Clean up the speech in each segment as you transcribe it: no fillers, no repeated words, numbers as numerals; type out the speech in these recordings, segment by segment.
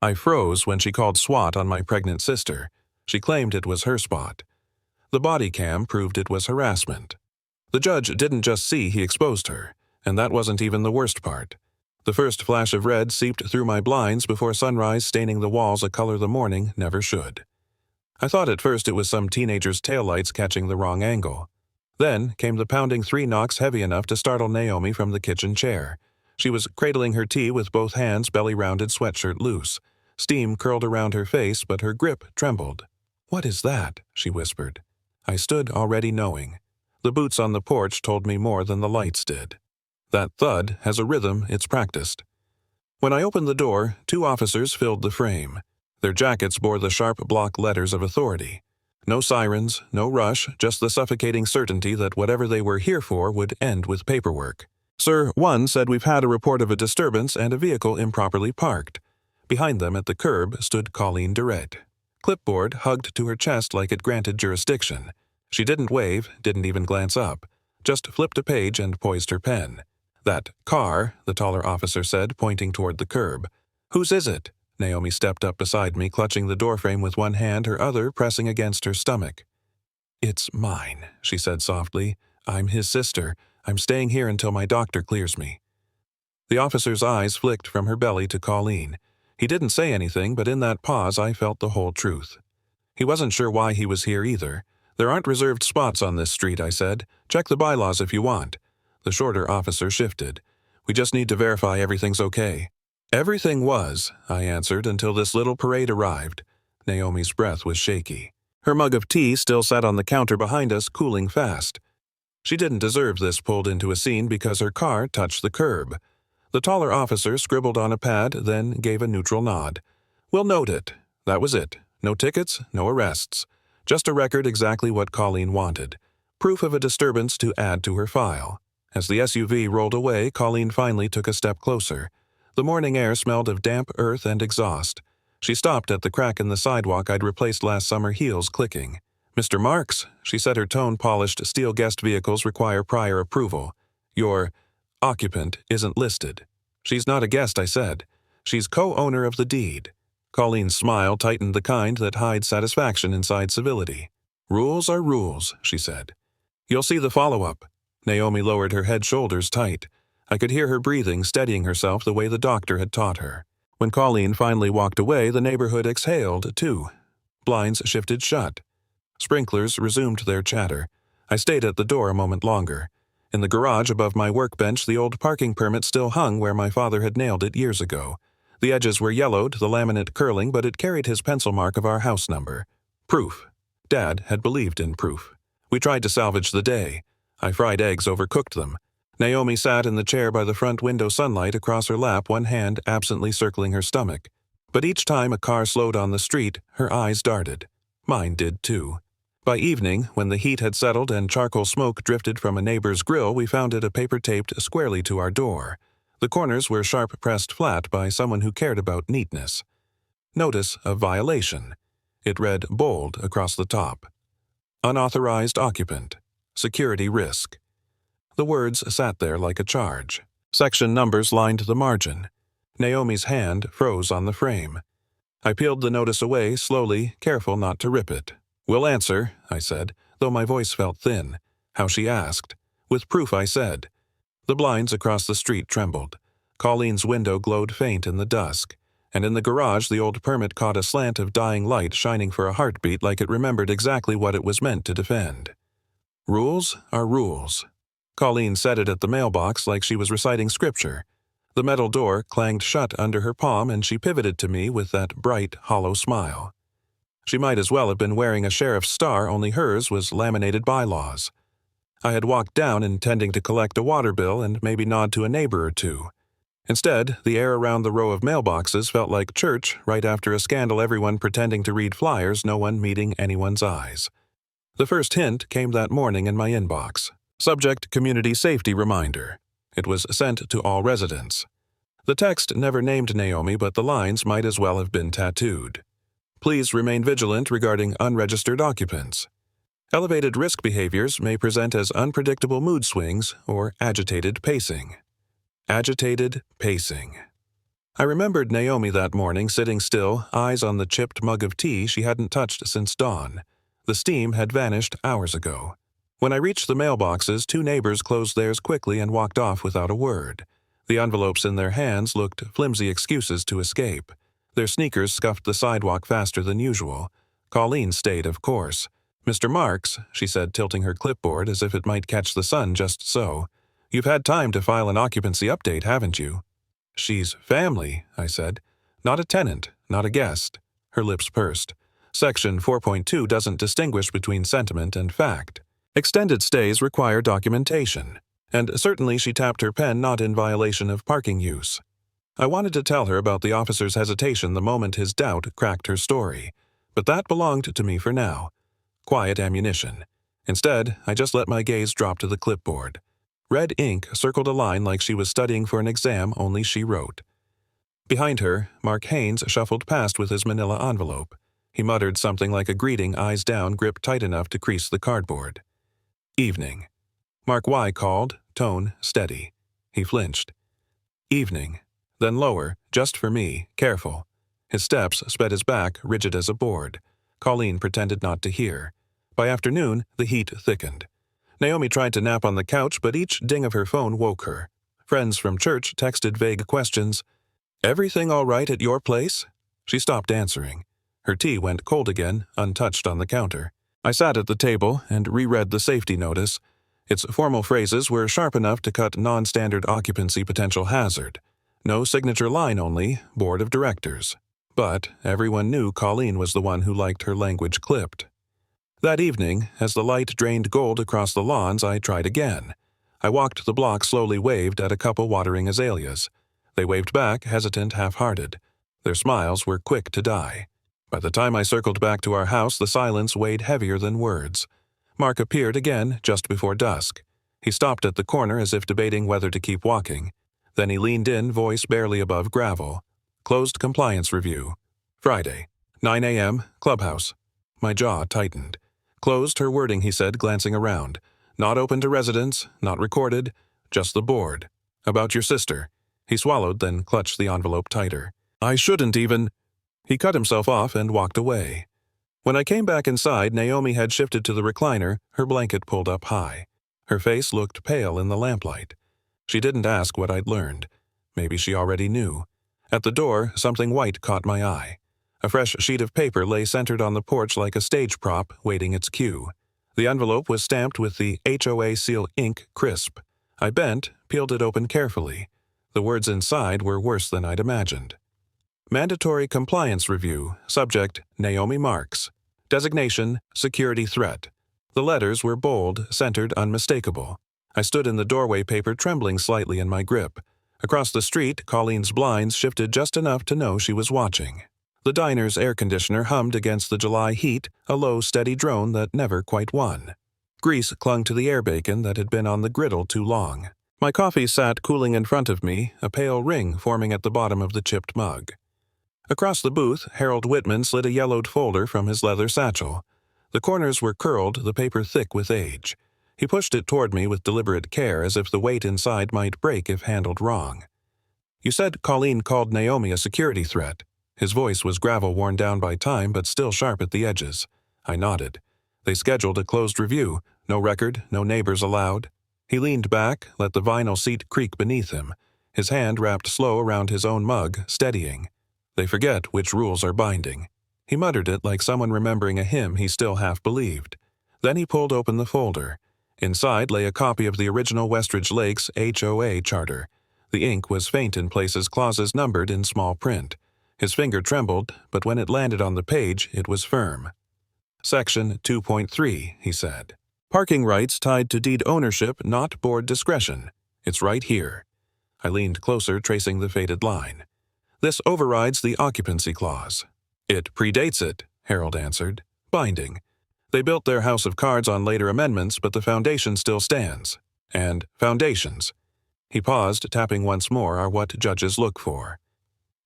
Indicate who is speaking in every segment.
Speaker 1: I froze when she called SWAT on my pregnant sister. She claimed it was her spot. The body cam proved it was harassment. The judge didn't just see he exposed her, and that wasn't even the worst part. The first flash of red seeped through my blinds before sunrise staining the walls a color the morning never should. I thought at first it was some teenager's taillights catching the wrong angle. Then came the pounding 3 knocks heavy enough to startle Naomi from the kitchen chair. She was cradling her tea with both hands, belly-rounded sweatshirt loose. Steam curled around her face, but her grip trembled. "What is that?" she whispered. I stood already knowing. The boots on the porch told me more than the lights did. That thud has a rhythm it's practiced. When I opened the door, 2 officers filled the frame. Their jackets bore the sharp block letters of authority. No sirens, no rush, just the suffocating certainty that whatever they were here for would end with paperwork. "Sir, one said we've had a report of a disturbance and a vehicle improperly parked." Behind them at the curb stood Colleen Durrett. Clipboard hugged to her chest like it granted jurisdiction. She didn't wave, didn't even glance up, just flipped a page and poised her pen. "That car," the taller officer said, pointing toward the curb. "Whose is it?" Naomi stepped up beside me, clutching the doorframe with one hand, her other pressing against her stomach. "It's mine," she said softly. "I'm his sister. I'm staying here until my doctor clears me." The officer's eyes flicked from her belly to Colleen. He didn't say anything, but in that pause I felt the whole truth. He wasn't sure why he was here either. "There aren't reserved spots on this street," I said. "Check the bylaws if you want." The shorter officer shifted. "We just need to verify everything's okay." "Everything was," I answered, until this little parade arrived. Naomi's breath was shaky. Her mug of tea still sat on the counter behind us, cooling fast. She didn't deserve this pulled into a scene because her car touched the curb. The taller officer scribbled on a pad, then gave a neutral nod. "We'll note it." That was it. No tickets, no arrests. Just a record exactly what Colleen wanted. Proof of a disturbance to add to her file. As the SUV rolled away, Colleen finally took a step closer. The morning air smelled of damp earth and exhaust. She stopped at the crack in the sidewalk I'd replaced last summer, heels clicking. "Mr. Marks," she said, her tone-polished steel guest vehicles require prior approval. "Your occupant isn't listed." "She's not a guest," I said. "She's co-owner of the deed." Colleen's smile tightened the kind that hides satisfaction inside civility. "Rules are rules," she said. "You'll see the follow-up." Naomi lowered her head shoulders tight. I could hear her breathing, steadying herself the way the doctor had taught her. When Colleen finally walked away, the neighborhood exhaled, too. Blinds shifted shut. Sprinklers resumed their chatter. I stayed at the door a moment longer. In the garage above my workbench, the old parking permit still hung where my father had nailed it years ago. The edges were yellowed, the laminate curling, but it carried his pencil mark of our house number. Proof. Dad had believed in proof. We tried to salvage the day. I fried eggs, overcooked them. Naomi sat in the chair by the front window, sunlight across her lap, one hand absently circling her stomach. But each time a car slowed on the street, her eyes darted. Mine did too. By evening, when the heat had settled and charcoal smoke drifted from a neighbor's grill, we found it paper-taped squarely to our door. The corners were sharp-pressed flat by someone who cared about neatness. Notice of violation. It read bold across the top. Unauthorized occupant. Security risk. The words sat there like a charge. Section numbers lined the margin. Naomi's hand froze on the frame. I peeled the notice away, slowly, careful not to rip it. "We'll answer," I said, though my voice felt thin. How she asked. With proof, I said. The blinds across the street trembled. Colleen's window glowed faint in the dusk, and in the garage the old permit caught a slant of dying light shining for a heartbeat like it remembered exactly what it was meant to defend. Rules are rules. Colleen said it at the mailbox like she was reciting scripture. The metal door clanged shut under her palm and she pivoted to me with that bright, hollow smile. She might as well have been wearing a sheriff's star, only hers was laminated bylaws. I had walked down intending to collect a water bill and maybe nod to a neighbor or two. Instead, the air around the row of mailboxes felt like church right after a scandal, everyone pretending to read flyers, no one meeting anyone's eyes. The first hint came that morning in my inbox. Subject: community safety reminder. It was sent to all residents. The text never named Naomi, but the lines might as well have been tattooed. Please remain vigilant regarding unregistered occupants. Elevated risk behaviors may present as unpredictable mood swings or agitated pacing. Agitated pacing. I remembered Naomi that morning sitting still, eyes on the chipped mug of tea she hadn't touched since dawn. The steam had vanished hours ago. When I reached the mailboxes, 2 neighbors closed theirs quickly and walked off without a word. The envelopes in their hands looked flimsy excuses to escape. Their sneakers scuffed the sidewalk faster than usual. Colleen stayed, of course. "Mr. Marks," she said, tilting her clipboard as if it might catch the sun just so. "You've had time to file an occupancy update, haven't you?" "She's family," I said. "Not a tenant, not a guest." Her lips pursed. Section 4.2 doesn't distinguish between sentiment and fact. Extended stays require documentation. And certainly she tapped her pen not in violation of parking use. I wanted to tell her about the officer's hesitation the moment his doubt cracked her story, but that belonged to me for now. Quiet ammunition. Instead, I just let my gaze drop to the clipboard. Red ink circled a line like she was studying for an exam, only she wrote. Behind her, Mark Haynes shuffled past with his manila envelope. He muttered something like a greeting, eyes down, grip tight enough to crease the cardboard. Evening. Mark Y called, tone steady. He flinched. Evening. Then lower, just for me, careful. His steps sped his back, rigid as a board. Colleen pretended not to hear. By afternoon, the heat thickened. Naomi tried to nap on the couch, but each ding of her phone woke her. Friends from church texted vague questions. "Everything all right at your place?" She stopped answering. Her tea went cold again, untouched on the counter. I sat at the table and reread the safety notice. Its formal phrases were sharp enough to cut non-standard occupancy potential hazard. No signature line only, board of directors. But everyone knew Colleen was the one who liked her language clipped. That evening, as the light drained gold across the lawns, I tried again. I walked the block, slowly waved at a couple watering azaleas. They waved back, hesitant, half-hearted. Their smiles were quick to die. By the time I circled back to our house, the silence weighed heavier than words. Mark appeared again just before dusk. He stopped at the corner as if debating whether to keep walking. Then he leaned in, voice barely above gravel. Closed compliance review. Friday. 9 a.m., clubhouse. My jaw tightened. Closed her wording, he said, glancing around. Not open to residents, not recorded, just the board. About your sister. He swallowed, then clutched the envelope tighter. I shouldn't even... He cut himself off and walked away. When I came back inside, Naomi had shifted to the recliner, her blanket pulled up high. Her face looked pale in the lamplight. She didn't ask what I'd learned. Maybe she already knew. At the door, something white caught my eye. A fresh sheet of paper lay centered on the porch like a stage prop, waiting its cue. The envelope was stamped with the HOA seal ink crisp. I bent, peeled it open carefully. The words inside were worse than I'd imagined. Mandatory Compliance Review. Subject, Naomi Marks. Designation, Security Threat. The letters were bold, centered, unmistakable. I stood in the doorway, paper trembling slightly in my grip. Across the street, Colleen's blinds shifted just enough to know she was watching. The diner's air conditioner hummed against the July heat, a low, steady drone that never quite won. Grease clung to the air bacon that had been on the griddle too long. My coffee sat cooling in front of me, a pale ring forming at the bottom of the chipped mug. Across the booth, Harold Whitman slid a yellowed folder from his leather satchel. The corners were curled, the paper thick with age. He pushed it toward me with deliberate care, as if the weight inside might break if handled wrong. "You said Colleen called Naomi a security threat." His voice was gravel worn down by time, but still sharp at the edges. I nodded. They scheduled a closed review. No record, no neighbors allowed. He leaned back, let the vinyl seat creak beneath him. His hand wrapped slow around his own mug, steadying. They forget which rules are binding. He muttered it like someone remembering a hymn he still half believed. Then he pulled open the folder. Inside lay a copy of the original Westridge Lakes HOA charter. The ink was faint in places, clauses numbered in small print. His finger trembled, but when it landed on the page, it was firm. Section 2.3, he said. Parking rights tied to deed ownership, not board discretion. It's right here. I leaned closer, tracing the faded line. This overrides the occupancy clause. It predates it, Harold answered. Binding. They built their house of cards on later amendments, but the foundation still stands. And foundations. He paused, tapping once more, are what judges look for.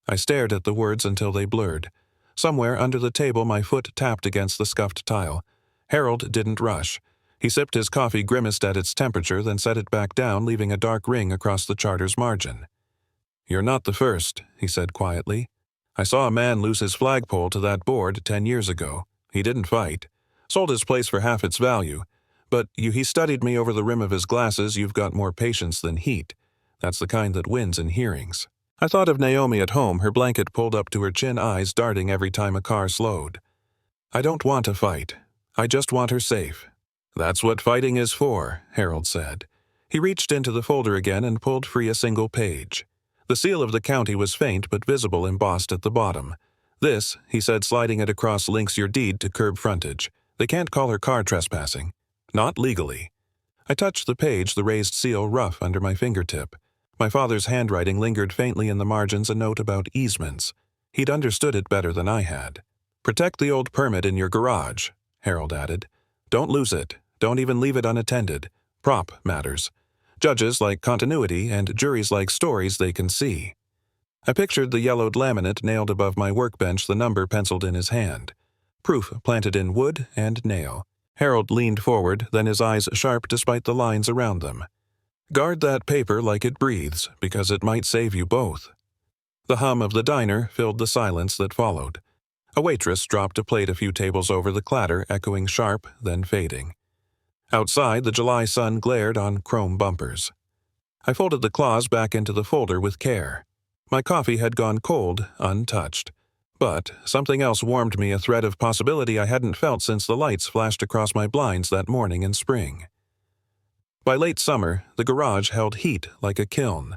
Speaker 1: I stared at the words until they blurred. Somewhere under the table my foot tapped against the scuffed tile. Harold didn't rush. He sipped his coffee, grimaced at its temperature, then set it back down, leaving a dark ring across the charter's margin. "You're not the first," he said quietly. "I saw a man lose his flagpole to that board 10 years ago. He didn't fight. Sold his place for half its value. But he studied me over the rim of his glasses. You've got more patience than heat. That's the kind that wins in hearings." I thought of Naomi at home, her blanket pulled up to her chin, eyes darting every time a car slowed. "I don't want to fight. I just want her safe." "That's what fighting is for," Harold said. He reached into the folder again and pulled free a single page. The seal of the county was faint but visible, embossed at the bottom. "This," he said, sliding it across, "links your deed to curb frontage. They can't call her car trespassing. Not legally." I touched the page, the raised seal rough under my fingertip. My father's handwriting lingered faintly in the margins, a note about easements. He'd understood it better than I had. "Protect the old permit in your garage," Harold added. "Don't lose it. Don't even leave it unattended. Prop matters. Judges like continuity, and juries like stories they can see." I pictured the yellowed laminate nailed above my workbench, the number penciled in his hand. Proof planted in wood and nail. Harold leaned forward, then his eyes sharp despite the lines around them. "Guard that paper like it breathes, because it might save you both." The hum of the diner filled the silence that followed. A waitress dropped a plate a few tables over, the clatter echoing sharp, then fading. Outside, the July sun glared on chrome bumpers. I folded the claws back into the folder with care. My coffee had gone cold, untouched. But something else warmed me, a thread of possibility I hadn't felt since the lights flashed across my blinds that morning in spring. By late summer, the garage held heat like a kiln.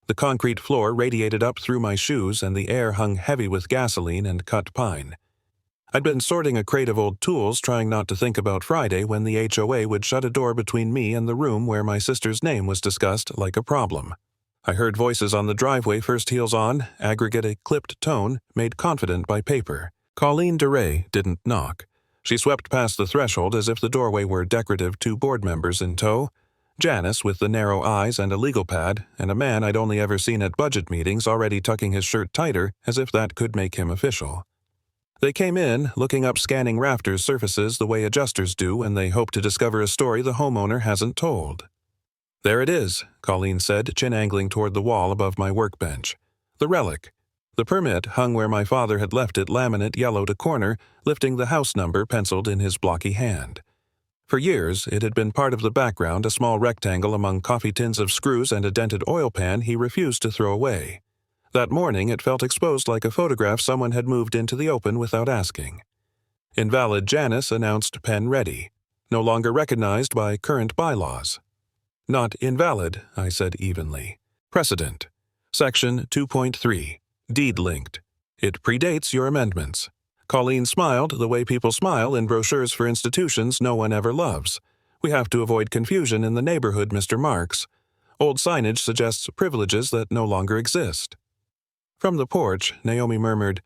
Speaker 1: The concrete floor radiated up through my shoes, and the air hung heavy with gasoline and cut pine. I'd been sorting a crate of old tools, trying not to think about Friday, when the HOA would shut a door between me and the room where my sister's name was discussed like a problem. I heard voices on the driveway, first heels on, aggregate a clipped tone, made confident by paper. Colleen DeRay didn't knock. She swept past the threshold as if the doorway were decorative, 2 board members in tow. Janice with the narrow eyes and a legal pad, and a man I'd only ever seen at budget meetings already tucking his shirt tighter as if that could make him official. They came in, looking up, scanning rafters' surfaces the way adjusters do when they hope to discover a story the homeowner hasn't told. "There it is," Colleen said, chin angling toward the wall above my workbench. "The relic." The permit hung where my father had left it, laminate yellowed a corner, lifting the house number penciled in his blocky hand. For years, it had been part of the background, a small rectangle among coffee tins of screws and a dented oil pan he refused to throw away. That morning, it felt exposed like a photograph someone had moved into the open without asking. Invalid Janice announced pen ready. No longer recognized by current bylaws. "Not invalid," I said evenly. "Precedent. Section 2.3. Deed linked. It predates your amendments." Colleen smiled the way people smile in brochures for institutions no one ever loves. "We have to avoid confusion in the neighborhood, Mr. Marks. Old signage suggests privileges that no longer exist." From the porch, Naomi murmured,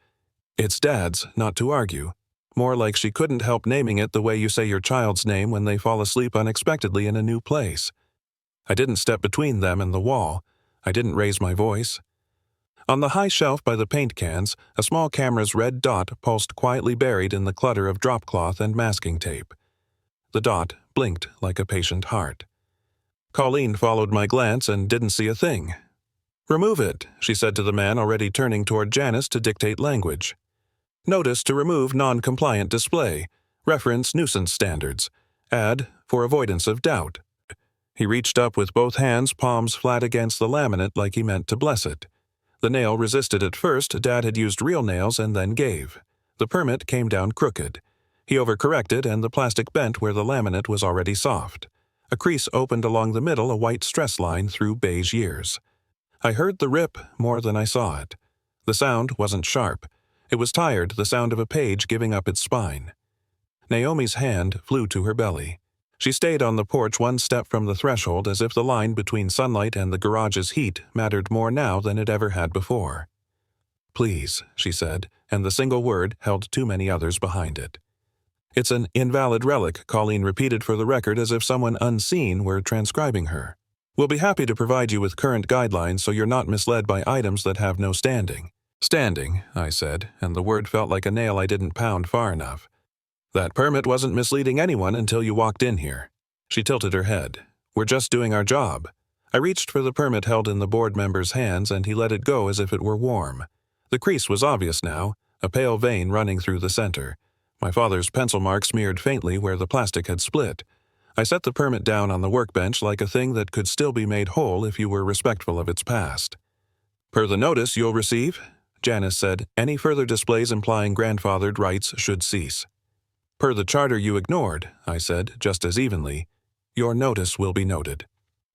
Speaker 1: "It's Dad's, not to argue. More like she couldn't help naming it the way you say your child's name when they fall asleep unexpectedly in a new place." I didn't step between them and the wall. I didn't raise my voice. On the high shelf by the paint cans, a small camera's red dot pulsed, quietly buried in the clutter of drop cloth and masking tape. The dot blinked like a patient heart. Colleen followed my glance and didn't see a thing. "Remove it," she said to the man already turning toward Janice to dictate language. "Notice to remove non-compliant display. Reference nuisance standards. Add for avoidance of doubt." He reached up with both hands, palms flat against the laminate like he meant to bless it. The nail resisted at first. Dad had used real nails and then gave. The permit came down crooked. He overcorrected, and the plastic bent where the laminate was already soft. A crease opened along the middle, a white stress line through beige years. I heard the rip more than I saw it. The sound wasn't sharp. It was tired, the sound of a page giving up its spine. Naomi's hand flew to her belly. She stayed on the porch, one step from the threshold, as if the line between sunlight and the garage's heat mattered more now than it ever had before. "Please," she said, and the single word held too many others behind it. "It's an invalid relic," Colleen repeated for the record, as if someone unseen were transcribing her. "We'll be happy to provide you with current guidelines so you're not misled by items that have no standing." "Standing," I said, and the word felt like a nail I didn't pound far enough. "That permit wasn't misleading anyone until you walked in here." She tilted her head. "We're just doing our job." I reached for the permit held in the board member's hands, and he let it go as if it were warm. The crease was obvious now, a pale vein running through the center. My father's pencil mark smeared faintly where the plastic had split. I set the permit down on the workbench like a thing that could still be made whole if you were respectful of its past. Per the notice you'll receive, Janice said, any further displays implying grandfathered rights should cease. Per the charter you ignored, I said, just as evenly, your notice will be noted.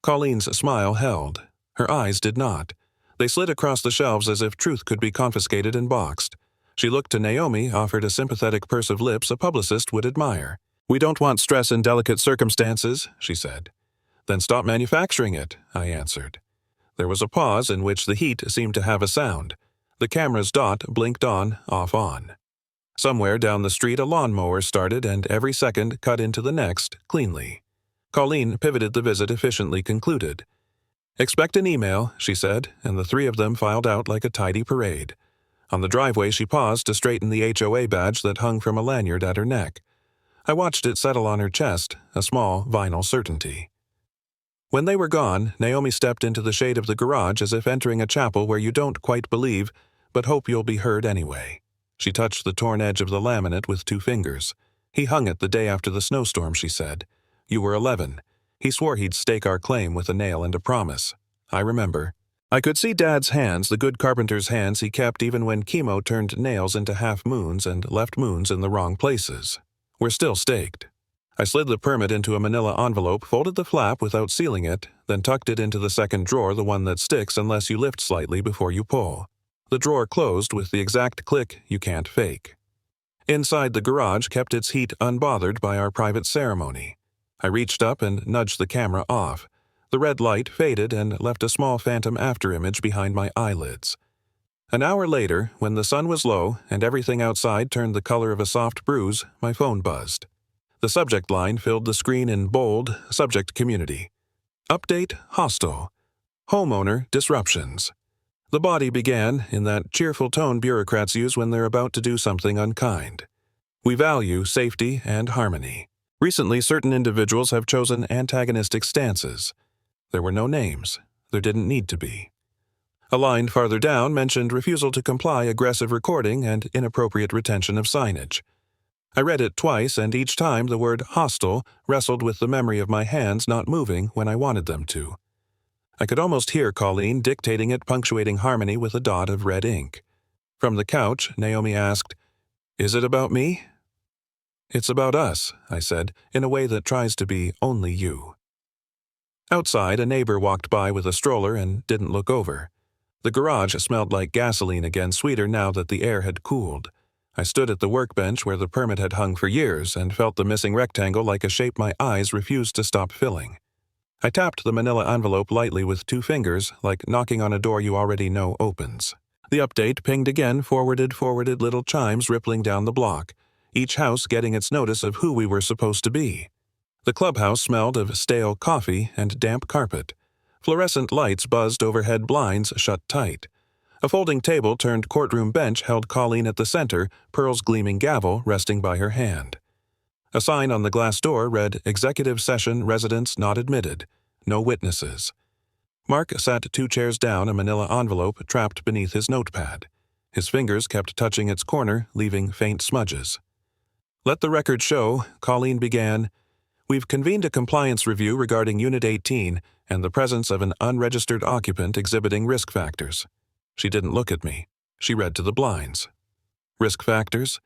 Speaker 1: Colleen's smile held. Her eyes did not. They slid across the shelves as if truth could be confiscated and boxed. She looked to Naomi, offered a sympathetic purse of lips a publicist would admire. We don't want stress in delicate circumstances, she said. Then stop manufacturing it, I answered. There was a pause in which the heat seemed to have a sound. The camera's dot blinked on, off on. Somewhere down the street a lawnmower started and every second cut into the next, cleanly. Colleen pivoted the visit efficiently concluded. Expect an email, she said, and the three of them filed out like a tidy parade. On the driveway she paused to straighten the HOA badge that hung from a lanyard at her neck. I watched it settle on her chest, a small vinyl certainty. When they were gone, Naomi stepped into the shade of the garage as if entering a chapel where you don't quite believe, but hope you'll be heard anyway. She touched the torn edge of the laminate with 2 fingers. He hung it the day after the snowstorm, she said. You were 11. He swore he'd stake our claim with a nail and a promise. I remember. I could see Dad's hands, the good carpenter's hands he kept even when chemo turned nails into half-moons and left moons in the wrong places. We're still staked. I slid the permit into a manila envelope, folded the flap without sealing it, then tucked it into the second drawer, the one that sticks unless you lift slightly before you pull. The drawer closed with the exact click you can't fake. Inside the garage kept its heat unbothered by our private ceremony. I reached up and nudged the camera off. The red light faded and left a small phantom afterimage behind my eyelids. An hour later, when the sun was low and everything outside turned the color of a soft bruise, my phone buzzed. The subject line filled the screen in bold, subject community. Update hostile. Homeowner disruptions. The body began in that cheerful tone bureaucrats use when they're about to do something unkind. We value safety and harmony. Recently, certain individuals have chosen antagonistic stances. There were no names. There didn't need to be. A line farther down mentioned refusal to comply, aggressive recording, and inappropriate retention of signage. I read it twice, and each time the word hostile wrestled with the memory of my hands not moving when I wanted them to. I could almost hear Colleen dictating it, punctuating harmony with a dot of red ink. From the couch, Naomi asked, "Is it about me?" "It's about us," I said, in a way that tries to be only you. Outside, a neighbor walked by with a stroller and didn't look over. The garage smelled like gasoline again, sweeter now that the air had cooled. I stood at the workbench where the permit had hung for years and felt the missing rectangle like a shape my eyes refused to stop filling. I tapped the manila envelope lightly with 2 fingers, like knocking on a door you already know opens. The update pinged again, forwarded little chimes rippling down the block, each house getting its notice of who we were supposed to be. The clubhouse smelled of stale coffee and damp carpet. Fluorescent lights buzzed overhead, blinds shut tight. A folding table turned courtroom bench held Colleen at the center, Pearl's gleaming gavel resting by her hand. A sign on the glass door read, "Executive Session, residents not admitted. No witnesses." Mark sat 2 chairs down, a manila envelope trapped beneath his notepad. His fingers kept touching its corner, leaving faint smudges. "Let the record show," Colleen began, "we've convened a compliance review regarding Unit 18 and the presence of an unregistered occupant exhibiting risk factors." She didn't look at me. She read to the blinds. Risk factors?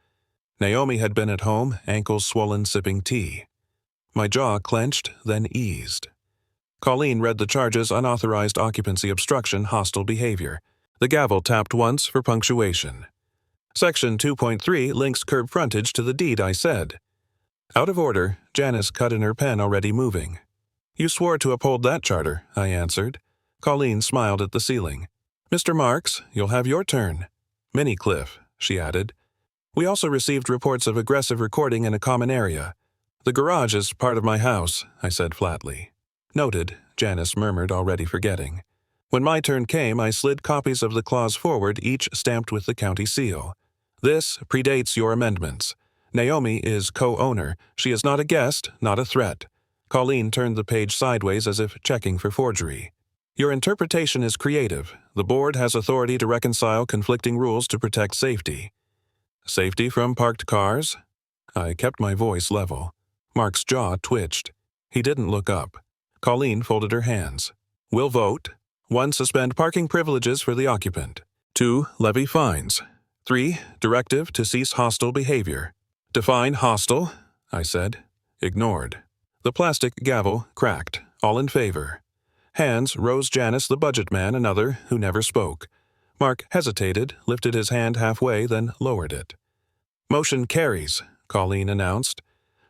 Speaker 1: Naomi had been at home, ankles swollen, sipping tea. My jaw clenched, then eased. Colleen read the charges: unauthorized occupancy obstruction, hostile behavior. The gavel tapped once for punctuation. Section 2.3 links curb frontage to the deed, I said. Out of order, Janice cut in her pen already moving. "You swore to uphold that charter," I answered. Colleen smiled at the ceiling. "Mr. Marks, you'll have your turn." "Cliff," she added. "We also received reports of aggressive recording in a common area. The garage is part of my house," I said flatly. "Noted," Janice murmured, already forgetting. When my turn came, I slid copies of the clause forward, each stamped with the county seal. "This predates your amendments. Naomi is co-owner. She is not a guest, not a threat." Colleen turned the page sideways as if checking for forgery. Your interpretation is creative. The board has authority to reconcile conflicting rules to protect safety. Safety from parked cars? I kept my voice level. Mark's jaw twitched. He didn't look up. Colleen folded her hands. We'll vote. 1. Suspend parking privileges for the occupant. 2. Levy fines. 3. Directive to cease hostile behavior. Define hostile, I said. Ignored. The plastic gavel cracked. All in favor. Hands rose. Janice, the budget man, another, who never spoke. Mark hesitated, lifted his hand halfway, then lowered it. Motion carries, Colleen announced.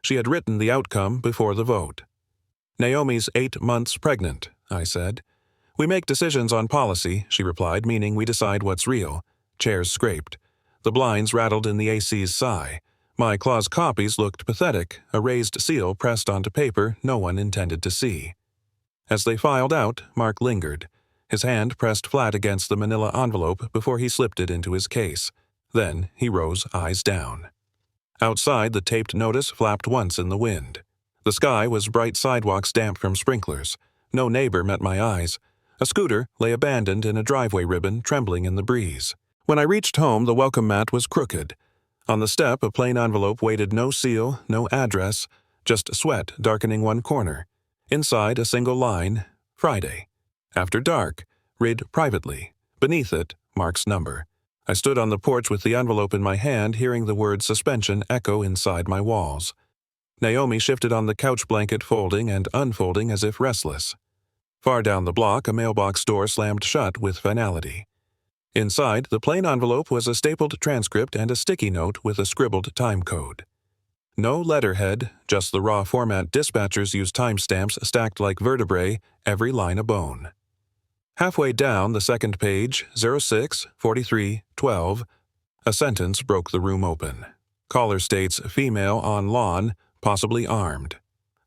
Speaker 1: She had written the outcome before the vote. Naomi's 8 months pregnant, I said. We make decisions on policy, she replied, meaning we decide what's real. Chairs scraped. The blinds rattled in the AC's sigh. My clause copies looked pathetic, a raised seal pressed onto paper no one intended to see. As they filed out, Mark lingered. His hand pressed flat against the manila envelope before he slipped it into his case. Then he rose, eyes down. Outside, the taped notice flapped once in the wind. The sky was bright, sidewalks damp from sprinklers. No neighbor met my eyes. A scooter lay abandoned in a driveway ribbon, trembling in the breeze. When I reached home, the welcome mat was crooked. On the step, a plain envelope waited, no seal, no address, just sweat darkening one corner. Inside, a single line, Friday. After dark, read privately. Beneath it, Mark's number. I stood on the porch with the envelope in my hand, hearing the word suspension echo inside my walls. Naomi shifted on the couch blanket, folding and unfolding as if restless. Far down the block, a mailbox door slammed shut with finality. Inside, the plain envelope was a stapled transcript and a sticky note with a scribbled time code. No letterhead, just the raw format dispatchers use timestamps stacked like vertebrae, every line a bone. Halfway down the second page, 06-43-12, a sentence broke the room open. Caller states female on lawn, possibly armed.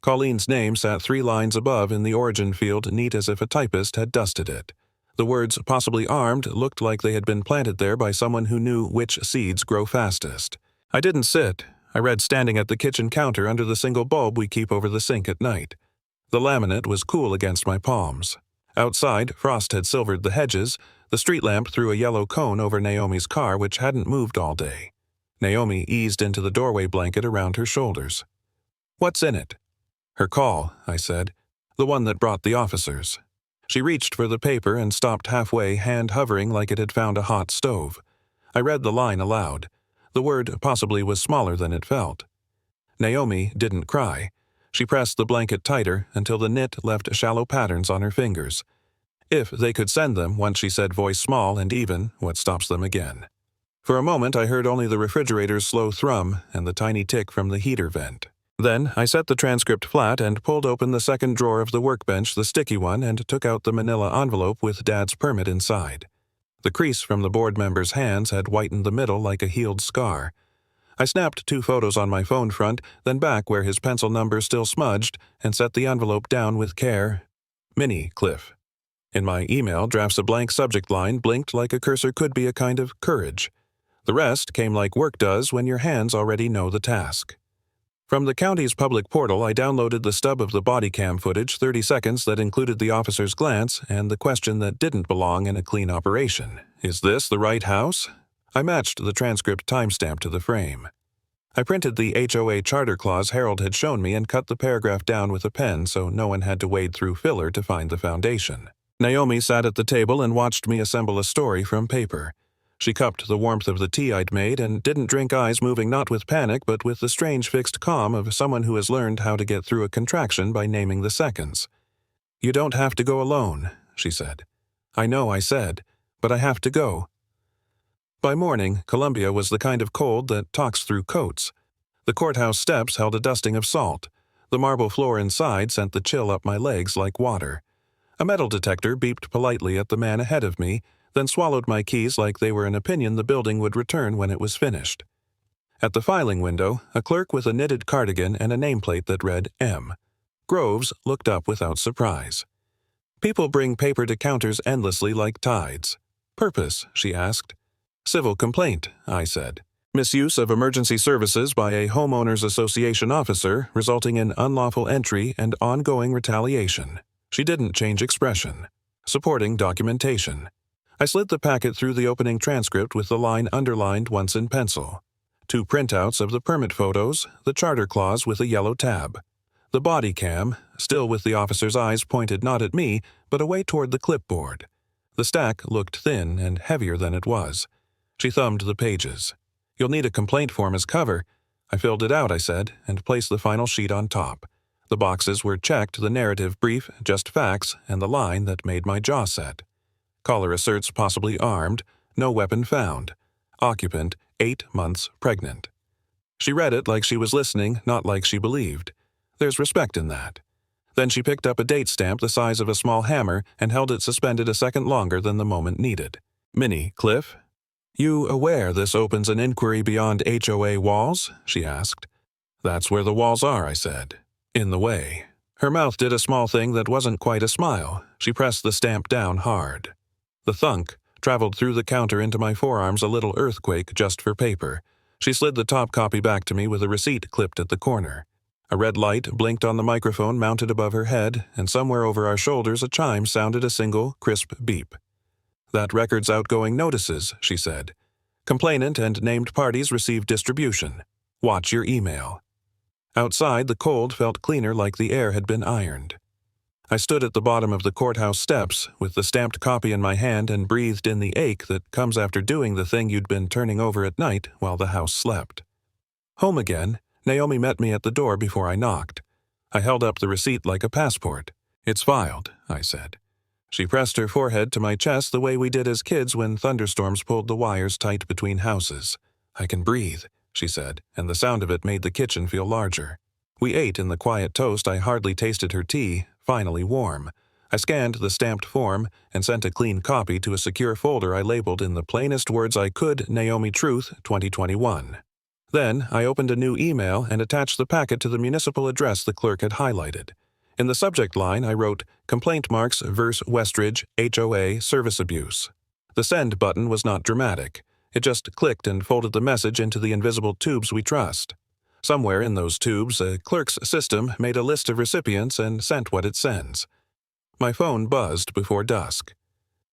Speaker 1: Colleen's name sat 3 lines above in the origin field, neat as if a typist had dusted it. The words possibly armed looked like they had been planted there by someone who knew which seeds grow fastest. I didn't sit. I read standing at the kitchen counter under the single bulb we keep over the sink at night. The laminate was cool against my palms. Outside, frost had silvered the hedges. The street lamp threw a yellow cone over Naomi's car, which hadn't moved all day. Naomi eased into the doorway blanket around her shoulders. What's in it? Her call, I said. The one that brought the officers. She reached for the paper and stopped halfway, hand hovering like it had found a hot stove. I read the line aloud. The word possibly was smaller than it felt. Naomi didn't cry. She pressed the blanket tighter until the knit left shallow patterns on her fingers. If they could send them, once she said, voice small and even, what stops them again? For a moment I heard only the refrigerator's slow thrum and the tiny tick from the heater vent. Then I set the transcript flat and pulled open the second drawer of the workbench, the sticky one, and took out the manila envelope with Dad's permit inside. The crease from the board member's hands had whitened the middle like a healed scar. I snapped 2 photos on my phone front, then back where his pencil number still smudged, and set the envelope down with care. Minnie Cliff. In my email drafts, a blank subject line blinked like a cursor could be a kind of courage. The rest came like work does when your hands already know the task. From the county's public portal, I downloaded the stub of the body cam footage, 30 seconds, that included the officer's glance and the question that didn't belong in a clean operation. Is this the right house? I matched the transcript timestamp to the frame. I printed the HOA charter clause Harold had shown me and cut the paragraph down with a pen so no one had to wade through filler to find the foundation. Naomi sat at the table and watched me assemble a story from paper. She cupped the warmth of the tea I'd made and didn't drink, eyes moving not with panic but with the strange fixed calm of someone who has learned how to get through a contraction by naming the seconds. You don't have to go alone, she said. I know, I said, but I have to go. By morning, Columbia was the kind of cold that talks through coats. The courthouse steps held a dusting of salt. The marble floor inside sent the chill up my legs like water. A metal detector beeped politely at the man ahead of me, then swallowed my keys like they were an opinion the building would return when it was finished. At the filing window, a clerk with a knitted cardigan and a nameplate that read M. Groves looked up without surprise. People bring paper to counters endlessly like tides. Purpose, she asked. Civil complaint, I said. Misuse of emergency services by a homeowners association officer resulting in unlawful entry and ongoing retaliation. She didn't change expression. Supporting documentation. I slid the packet through the opening transcript with the line underlined once in pencil. 2 printouts of the permit photos, the charter clause with a yellow tab. The body cam, still with the officer's eyes pointed not at me, but away toward the clipboard. The stack looked thin and heavier than it was. She thumbed the pages. "You'll need a complaint form as cover." I filled it out, I said, and placed the final sheet on top. The boxes were checked, the narrative brief, just facts, and the line that made my jaw set. Caller asserts possibly armed, no weapon found. Occupant, 8 months pregnant. She read it like she was listening, not like she believed. There's respect in that. Then she picked up a date stamp the size of a small hammer and held it suspended a second longer than the moment needed. "Minnie, Cliff? You aware this opens an inquiry beyond HOA walls?" she asked. "That's where the walls are," I said. "In the way." Her mouth did a small thing that wasn't quite a smile. She pressed the stamp down hard. The thunk traveled through the counter into my forearms, a little earthquake just for paper. She slid the top copy back to me with a receipt clipped at the corner. A red light blinked on the microphone mounted above her head, and somewhere over our shoulders a chime sounded a single, crisp beep. "That records outgoing notices," she said. "Complainant and named parties receive distribution. Watch your email." Outside, the cold felt cleaner, like the air had been ironed. I stood at the bottom of the courthouse steps, with the stamped copy in my hand, and breathed in the ache that comes after doing the thing you'd been turning over at night while the house slept. Home again, Naomi met me at the door before I knocked. I held up the receipt like a passport. "It's filed," I said. She pressed her forehead to my chest the way we did as kids when thunderstorms pulled the wires tight between houses. "I can breathe," she said, and the sound of it made the kitchen feel larger. We ate in the quiet toast. I hardly tasted her tea, finally warm. I scanned the stamped form and sent a clean copy to a secure folder I labeled in the plainest words I could, "Naomi Truth, 2021. Then I opened a new email and attached the packet to the municipal address the clerk had highlighted. In the subject line, I wrote, "Complaint marks vs. Westridge, HOA, service abuse." The send button was not dramatic. It just clicked and folded the message into the invisible tubes we trust. Somewhere in those tubes, a clerk's system made a list of recipients and sent what it sends. My phone buzzed before dusk.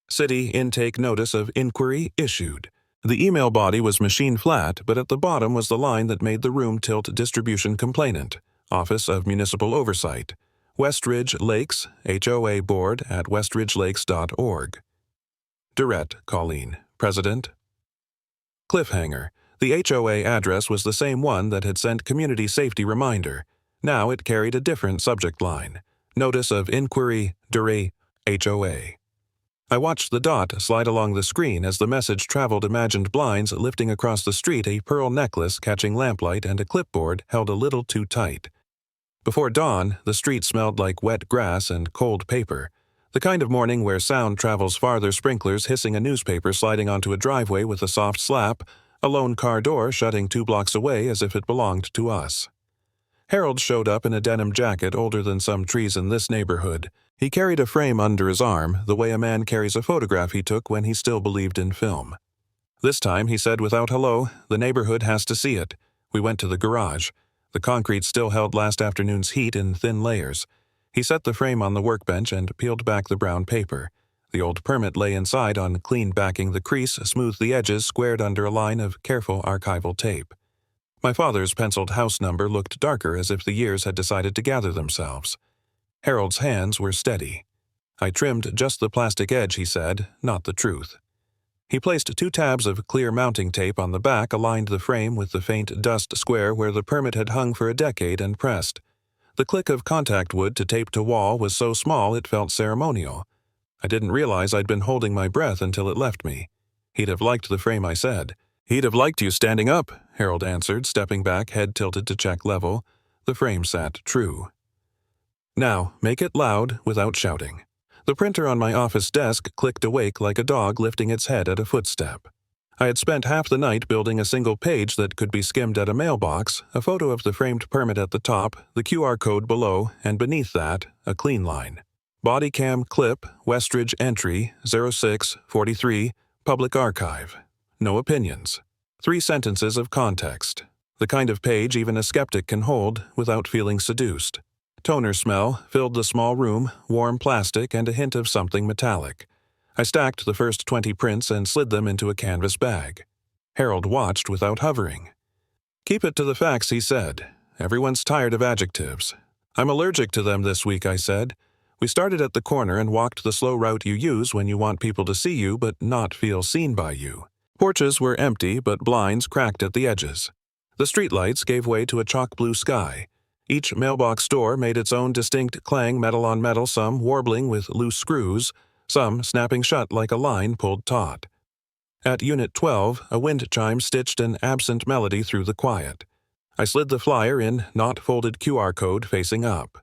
Speaker 1: City intake notice of inquiry issued. The email body was machine flat, but at the bottom was the line that made the room tilt: distribution complainant, Office of Municipal Oversight, Westridge Lakes, HOA Board at westridgelakes.org. Durrett, Colleen, President. Cliffhanger. The HOA address was the same one that had sent community safety reminder. Now it carried a different subject line. Notice of inquiry, Durrett, HOA. I watched the dot slide along the screen as the message traveled imagined blinds, lifting across the street a pearl necklace catching lamplight and a clipboard held a little too tight. Before dawn, the street smelled like wet grass and cold paper, the kind of morning where sound travels farther: sprinklers hissing, a newspaper sliding onto a driveway with a soft slap, a lone car door shutting 2 blocks away as if it belonged to us. Harold showed up in a denim jacket older than some trees in this neighborhood. He carried a frame under his arm, the way a man carries a photograph he took when he still believed in film. This time, he said without hello, "The neighborhood has to see it." We went to the garage. The concrete still held last afternoon's heat in thin layers. He set the frame on the workbench and peeled back the brown paper. The old permit lay inside on clean backing. The crease smoothed the edges, squared under a line of careful archival tape. My father's penciled house number looked darker, as if the years had decided to gather themselves. Harold's hands were steady. "I trimmed just the plastic edge," he said, "not the truth." He placed 2 tabs of clear mounting tape on the back, aligned the frame with the faint dust square where the permit had hung for a decade, and pressed. The click of contact wood to tape to wall was so small it felt ceremonial. I didn't realize I'd been holding my breath until it left me. "He'd have liked the frame," I said. "He'd have liked you standing up," Harold answered, stepping back, head tilted to check level. The frame sat true. "Now, make it loud without shouting." The printer on my office desk clicked awake like a dog lifting its head at a footstep. I had spent half the night building a single page that could be skimmed at a mailbox, a photo of the framed permit at the top, the QR code below, and beneath that, a clean line. Bodycam clip, Westridge entry, 0643, Public Archive. No opinions. 3 sentences of context. The kind of page even a skeptic can hold without feeling seduced. Toner smell filled the small room, warm plastic and a hint of something metallic. I stacked the first 20 prints and slid them into a canvas bag. Harold watched without hovering. "Keep it to the facts," he said. "Everyone's tired of adjectives." "I'm allergic to them this week," I said. "We started at the corner and walked the slow route you use when you want people to see you but not feel seen by you." Porches were empty, but blinds cracked at the edges. The streetlights gave way to a chalk blue sky. Each mailbox door made its own distinct clang, metal on metal, some warbling with loose screws, some snapping shut like a line pulled taut. At Unit 12, a wind chime stitched an absent melody through the quiet. I slid the flyer in not-folded QR code facing up.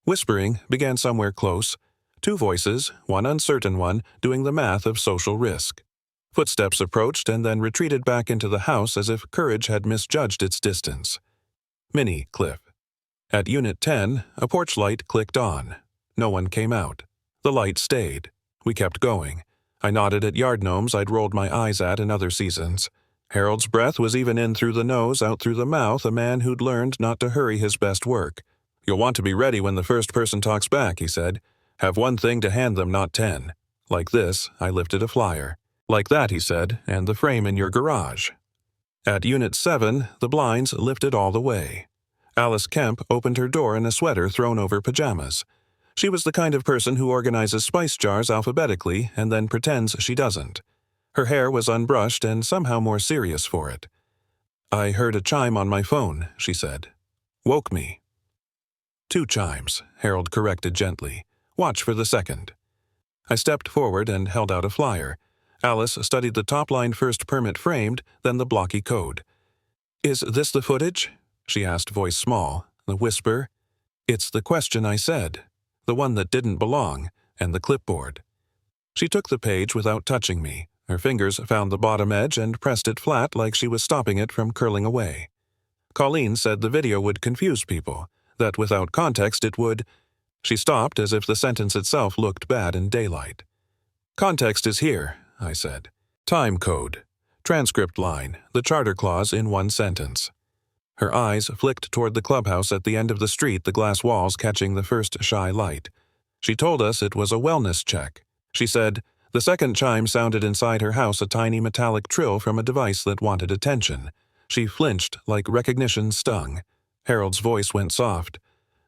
Speaker 1: Whispering began somewhere close. 2 voices, one uncertain one, doing the math of social risk. Footsteps approached and then retreated back into the house as if courage had misjudged its distance. Mini Cliff. At Unit 10, a porch light clicked on. No one came out. The light stayed. We kept going. I nodded at yard gnomes I'd rolled my eyes at in other seasons. Harold's breath was even in through the nose, out through the mouth, a man who'd learned not to hurry his best work. "You'll want to be ready when the first person talks back," he said. "Have 1 thing to hand them, not 10. Like this," I lifted a flyer. "Like that," he said, "and the frame in your garage." At Unit 7, the blinds lifted all the way. Alice Kemp opened her door in a sweater thrown over pajamas. She was the kind of person who organizes spice jars alphabetically and then pretends she doesn't. Her hair was unbrushed and somehow more serious for it. "I heard a chime on my phone," she said. "Woke me." 2 chimes, Harold corrected gently. "Watch for the second." I stepped forward and held out a flyer. Alice studied the top line first permit framed, then the blocky code. "Is this the footage?" she asked, voice small. The whisper, "It's the question I said. The one that didn't belong, and the clipboard." She took the page without touching me. Her fingers found the bottom edge and pressed it flat like she was stopping it from curling away. "Colleen said the video would confuse people, that without context it would—" She stopped as if the sentence itself looked bad in daylight. "Context is here," I said. "Time code. Transcript line, the charter clause in 1 sentence." Her eyes flicked toward the clubhouse at the end of the street, the glass walls catching the first shy light. She told us it was a wellness check. She said, "The second chime sounded inside her house, a tiny metallic trill from a device that wanted attention." She flinched like recognition stung. Harold's voice went soft.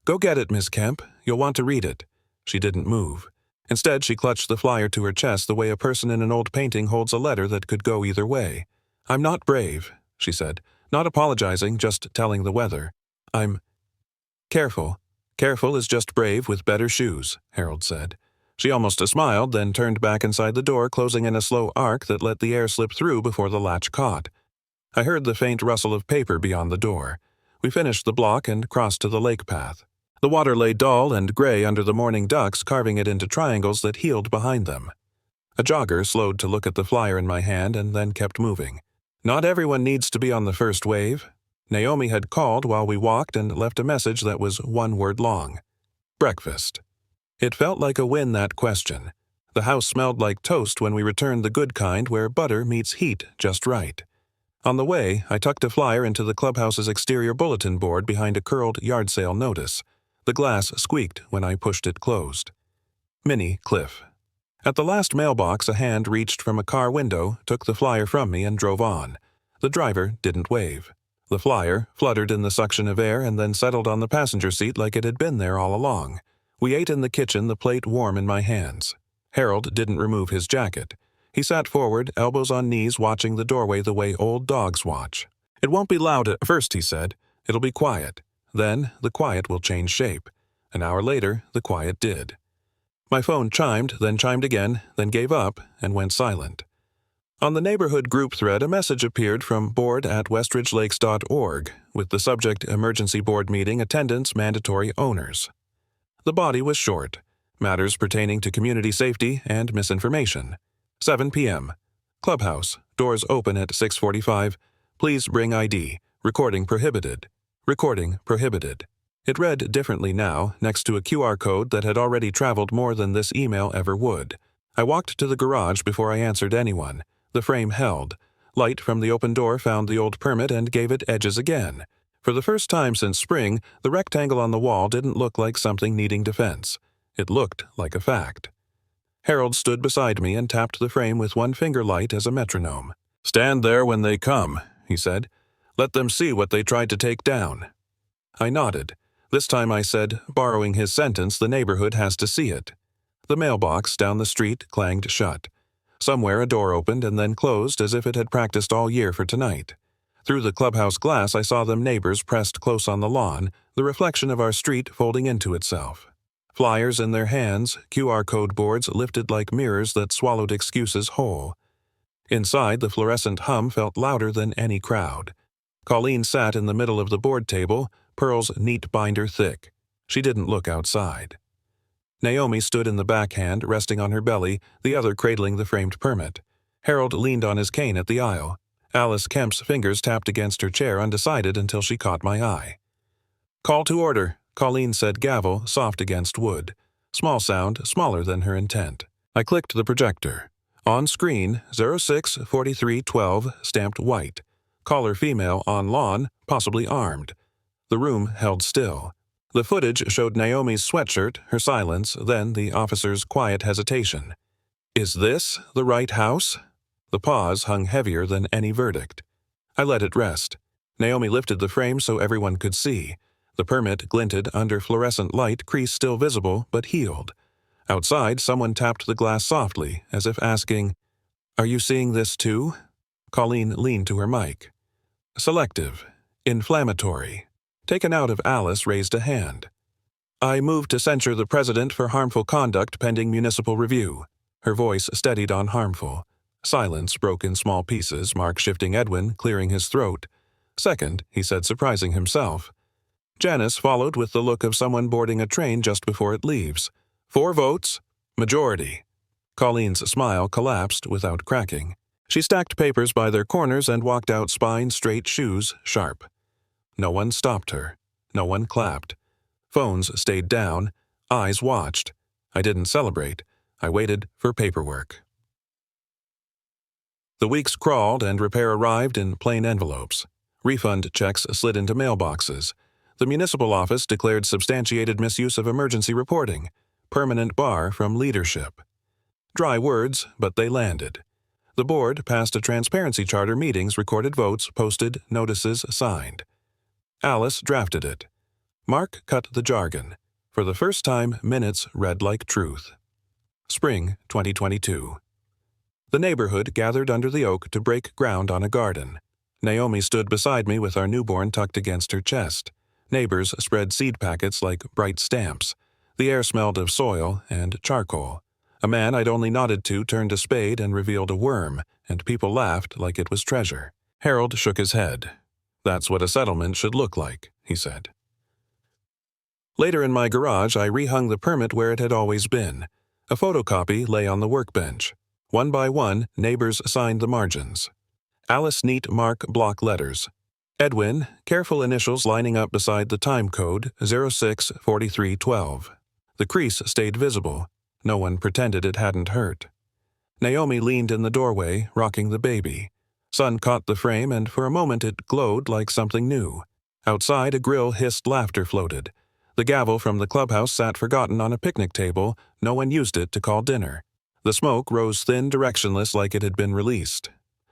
Speaker 1: "Go get it, Miss Kemp. You'll want to read it." She didn't move. Instead, she clutched the flyer to her chest the way a person in an old painting holds a letter that could go either way. "I'm not brave," she said. "Not apologizing, just telling the weather. I'm—" "Careful. Careful is just brave with better shoes," Harold said. She almost smiled, then turned back inside the door, closing in a slow arc that let the air slip through before the latch caught. I heard the faint rustle of paper beyond the door. We finished the block and crossed to the lake path. The water lay dull and gray under the morning ducks, carving it into triangles that heeled behind them. A jogger slowed to look at the flyer in my hand and then kept moving. Not everyone needs to be on the first wave. Naomi had called while we walked and left a message that was 1 word long. Breakfast. It felt like a win, that question. The house smelled like toast when we returned, the good kind where butter meets heat just right. On the way, I tucked a flyer into the clubhouse's exterior bulletin board behind a curled yard sale notice. The glass squeaked when I pushed it closed. Mini Cliff. At the last mailbox, a hand reached from a car window, took the flyer from me, and drove on. The driver didn't wave. The flyer fluttered in the suction of air and then settled on the passenger seat like it had been there all along. We ate in the kitchen, the plate warm in my hands. Harold didn't remove his jacket. He sat forward, elbows on knees, watching the doorway the way old dogs watch. "It won't be loud at first," he said. "It'll be quiet. Then the quiet will change shape." An hour later, the quiet did. My phone chimed again, then gave up and went silent. On the neighborhood group thread, a message appeared from board@westridgelakes.org with the subject Emergency Board Meeting, Attendance Mandatory Owners. The body was short. Matters pertaining to community safety and misinformation. 7 p.m. Clubhouse. Doors open at 6:45. Please bring ID. Recording prohibited. Recording prohibited. It read differently now, next to a QR code that had already traveled more than this email ever would. I walked to the garage before I answered anyone. The frame held. Light from the open door found the old permit and gave it edges again. For the first time since spring, the rectangle on the wall didn't look like something needing defense. It looked like a fact. Harold stood beside me and tapped the frame with one finger light as a metronome. "Stand there when they come," he said. "Let them see what they tried to take down." I nodded. This time I said, borrowing his sentence, "The neighborhood has to see it." The mailbox down the street clanged shut. Somewhere a door opened and then closed as if it had practiced all year for tonight. Through the clubhouse glass I saw them neighbors pressed close on the lawn, the reflection of our street folding into itself. Flyers in their hands, QR code boards lifted like mirrors that swallowed excuses whole. Inside, the fluorescent hum felt louder than any crowd. Colleen sat in the middle of the board table, pearls neat binder thick. She didn't look outside. Naomi stood in the backhand, resting on her belly, the other cradling the framed permit. Harold leaned on his cane at the aisle. Alice Kemp's fingers tapped against her chair, undecided until she caught my eye. "Call to order," Colleen said, gavel, soft against wood. Small sound, smaller than her intent. I clicked the projector. On screen, 06-43-12, stamped white. Caller female, on lawn, possibly armed. The room held still. The footage showed Naomi's sweatshirt, her silence, then the officer's quiet hesitation. Is this the right house? The pause hung heavier than any verdict. I let it rest. Naomi lifted the frame so everyone could see. The permit glinted under fluorescent light, crease still visible, but healed. Outside, someone tapped the glass softly, as if asking, "Are you seeing this too?" Colleen leaned to her mic. Selective. Inflammatory. Taken out of Alice raised a hand. "I move to censure the president for harmful conduct pending municipal review." Her voice steadied on harmful. Silence broke in small pieces, Mark shifting Edwin, clearing his throat. "Second," he said, surprising himself. Janice followed with the look of someone boarding a train just before it leaves. 4 votes. Majority. Colleen's smile collapsed without cracking. She stacked papers by their corners and walked out, spine straight, shoes sharp. No one stopped her. No one clapped. Phones stayed down. Eyes watched. I didn't celebrate. I waited for paperwork. The weeks crawled and repair arrived in plain envelopes. Refund checks slid into mailboxes. The municipal office declared substantiated misuse of emergency reporting. Permanent bar from leadership. Dry words, but they landed. The board passed a transparency charter, meetings, recorded votes, posted, notices, signed. Alice drafted it. Mark cut the jargon. For the first time, minutes read like truth. Spring 2022. The neighborhood gathered under the oak to break ground on a garden. Naomi stood beside me with our newborn tucked against her chest. Neighbors spread seed packets like bright stamps. The air smelled of soil and charcoal. A man I'd only nodded to turned a spade and revealed a worm, and people laughed like it was treasure. Harold shook his head. "That's what a settlement should look like," he said. Later in my garage, I rehung the permit where it had always been. A photocopy lay on the workbench. One by one, neighbors signed the margins. Alice neat mark block letters. Edwin, careful initials lining up beside the time code, 06-43-12. The crease stayed visible. No one pretended it hadn't hurt. Naomi leaned in the doorway, rocking the baby. Sun caught the frame, and for a moment it glowed like something new. Outside, a grill hissed, laughter floated. The gavel from the clubhouse sat forgotten on a picnic table. No one used it to call dinner. The smoke rose thin, directionless, like it had been released.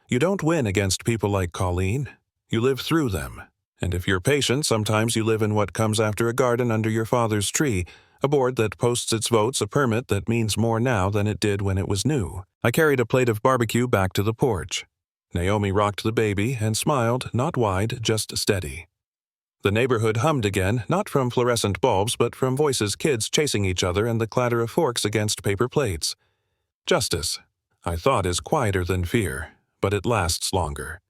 Speaker 1: You don't win against people like Colleen. You live through them. And if you're patient, sometimes you live in what comes after a garden under your father's tree, a board that posts its votes, a permit that means more now than it did when it was new. I carried a plate of barbecue back to the porch. Naomi rocked the baby and smiled, not wide, just steady. The neighborhood hummed again, not from fluorescent bulbs, but from voices, kids chasing each other, and the clatter of forks against paper plates. Justice, I thought, is quieter than fear, but it lasts longer.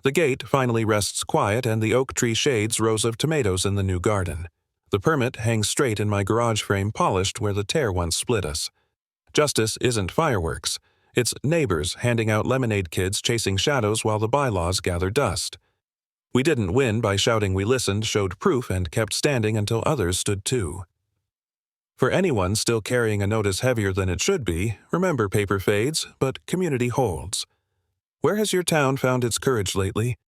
Speaker 1: The gate finally rests quiet, and the oak tree shades rows of tomatoes in the new garden. The permit hangs straight in my garage frame, polished where the tear once split us. Justice isn't fireworks. It's neighbors handing out lemonade kids chasing shadows while the bylaws gather dust. We didn't win by shouting, we listened, showed proof, and kept standing until others stood too. For anyone still carrying a notice heavier than it should be, remember, paper fades, but community holds. Where has your town found its courage lately?